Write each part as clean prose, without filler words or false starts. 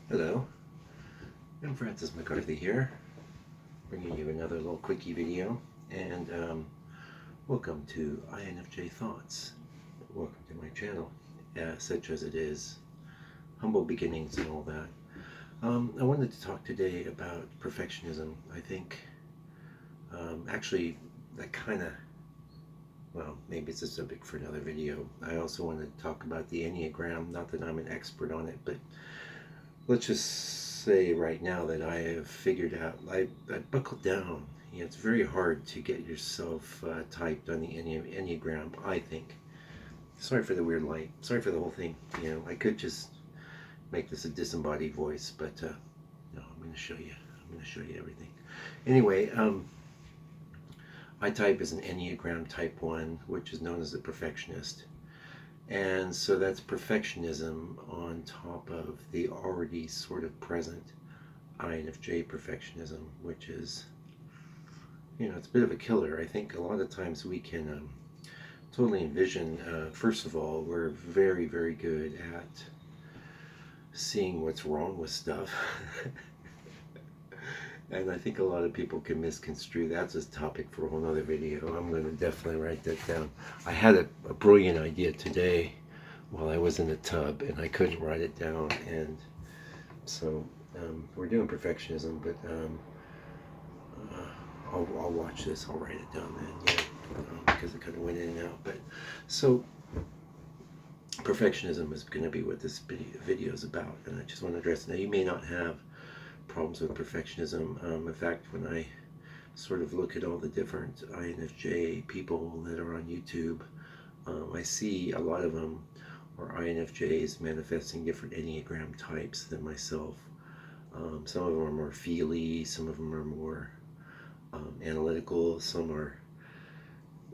Hello, I'm Francis McCarthy here, bringing you another little quickie video, and welcome to INFJ Thoughts. Welcome to my channel, such as it is, humble beginnings and all that. I wanted to talk today about perfectionism. I think, actually, that kind of, well, maybe it's a subject for another video. I also want to talk about the Enneagram, not that I'm an expert on it, but let's just say right now that I have figured out, I buckled down. It's very hard to get yourself typed on the Enneagram, I think. Sorry for the weird light. Sorry for the whole thing. I could just make this a disembodied voice, but no, I'm going to show you. I'm going to show you everything. Anyway, I type as an Enneagram Type 1, which is known as a perfectionist. And so that's perfectionism on top of the already sort of present INFJ perfectionism, which is, it's a bit of a killer. I think a lot of times we can totally envision, first of all, we're very, very good at seeing what's wrong with stuff. And I think a lot of people can misconstrue. That's a topic for a whole other video. I'm going to definitely write that down. I had a brilliant idea today while I was in the tub, and I couldn't write it down. And so we're doing perfectionism, but I'll watch this. I'll write it down then, because it kind of went in and out. But so perfectionism is going to be what this video is about, and I just want to address it. Now, you may not have problems with perfectionism. In fact, when I sort of look at all the different INFJ people that are on YouTube, I see a lot of them are INFJs manifesting different Enneagram types than myself. Some of them are more feely, some of them are more analytical, some are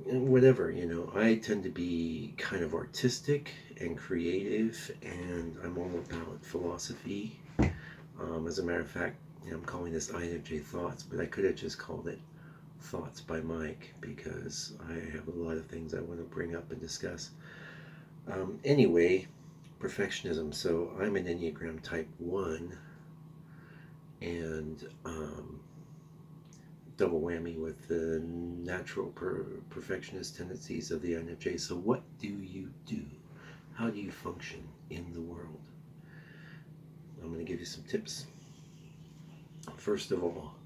whatever. I tend to be kind of artistic and creative, and I'm all about philosophy. As a matter of fact, I'm calling this INFJ Thoughts, but I could have just called it Thoughts by Mike, because I have a lot of things I want to bring up and discuss. Anyway, perfectionism. So I'm an Enneagram Type 1, and double whammy with the natural perfectionist tendencies of the INFJ. So what do you do? How do you function in the world? I'm going to give you some tips. First of all,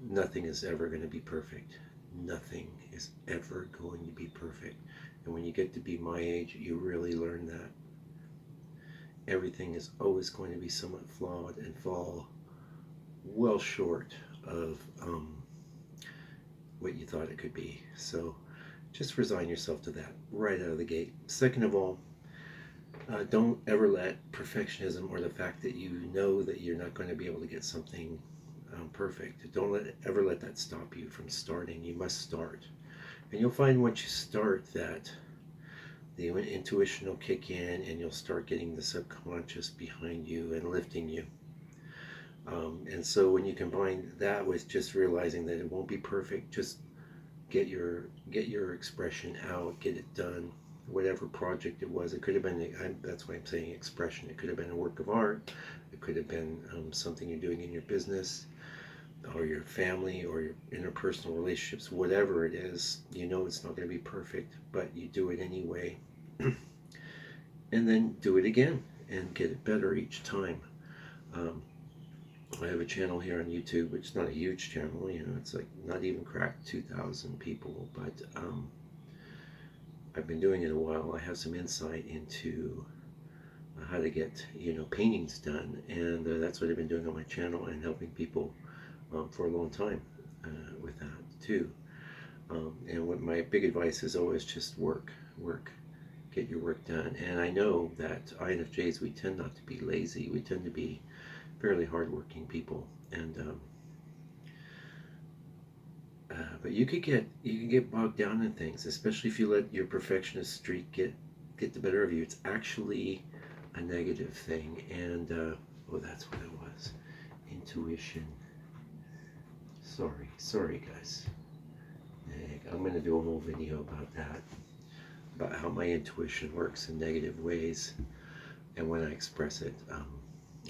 nothing is ever going to be perfect. Nothing is ever going to be perfect. And when you get to be my age, you really learn that. Everything is always going to be somewhat flawed and fall well short of what you thought it could be. So just resign yourself to that right out of the gate. Second of all, don't ever let perfectionism or the fact that you know that you're not going to be able to get something perfect, don't ever let that stop you from starting. You must start. And you'll find once you start that the intuition will kick in, and you'll start getting the subconscious behind you and lifting you. And so when you combine that with just realizing that it won't be perfect, just get your expression out, get it done. Whatever project it was, it could have been, that's why I'm saying expression. It could have been a work of art. It could have been something you're doing in your business or your family or your interpersonal relationships, whatever it is. It's not going to be perfect, but you do it anyway. And then do it again and get it better each time. I have a channel here on YouTube, which is not a huge channel. It's like not even cracked 2,000 people, but I've been doing it a while. I have some insight into how to get paintings done, and that's what I've been doing on my channel and helping people for a long time with that too. And what my big advice is always just work, get your work done. And I know that INFJs, we tend not to be lazy. We tend to be fairly hardworking people, and but you can get bogged down in things, especially if you let your perfectionist streak get the better of you. It's actually a negative thing. And oh, that's what it was. Intuition. Sorry guys. I'm going to do a whole video about that, about how my intuition works in negative ways. And when I express it,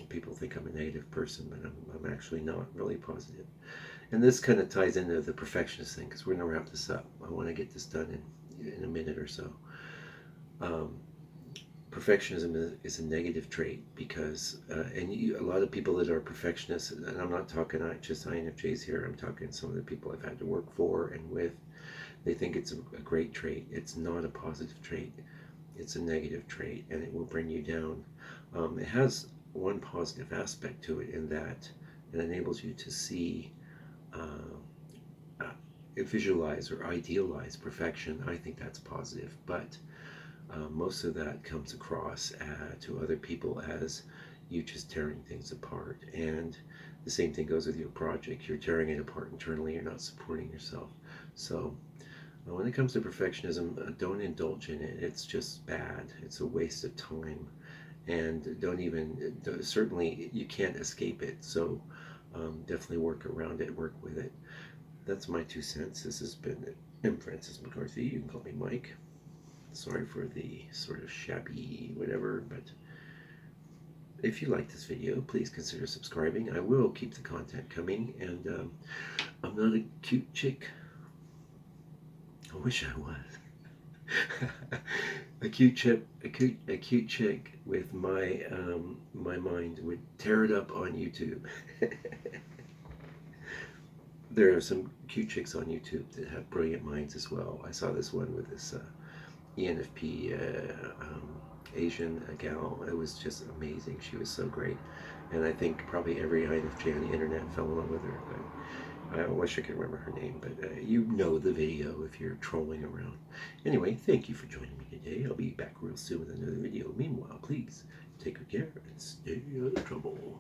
people think I'm a negative person, but I'm actually not really positive. And this kind of ties into the perfectionist thing because we're going to wrap this up. I want to get this done in a minute or so. Um, Perfectionism is a negative trait because, a lot of people that are perfectionists, and I'm not talking just INFJs here, I'm talking some of the people I've had to work for and with, they think it's a great trait. It's not a positive trait, it's a negative trait, and it will bring you down. It has one positive aspect to it in that it enables you to see, visualize or idealize perfection. I think that's positive, but most of that comes across to other people as you just tearing things apart. And the same thing goes with your project. You're tearing it apart internally, you're not supporting yourself. So when it comes to perfectionism, don't indulge in it. It's just bad. It's a waste of time. And certainly you can't escape it. So definitely work around it, work with it. That's my 2 cents. This has been M. Francis McCarthy. You can call me Mike. Sorry for the sort of shabby whatever, but if you like this video, please consider subscribing. I will keep the content coming, and I'm not a cute chick. I wish I was. A cute chick with my mind would tear it up on YouTube. There are some cute chicks on YouTube that have brilliant minds as well. I saw this one with this ENFP Asian gal. It was just amazing. She was so great. And I think probably every INFJ on the internet fell in love with her. I wish I could remember her name, but you know the video if you're trolling around. Anyway, thank you for joining me today. I'll be back real soon with another video. Meanwhile, please take good care and stay out of trouble.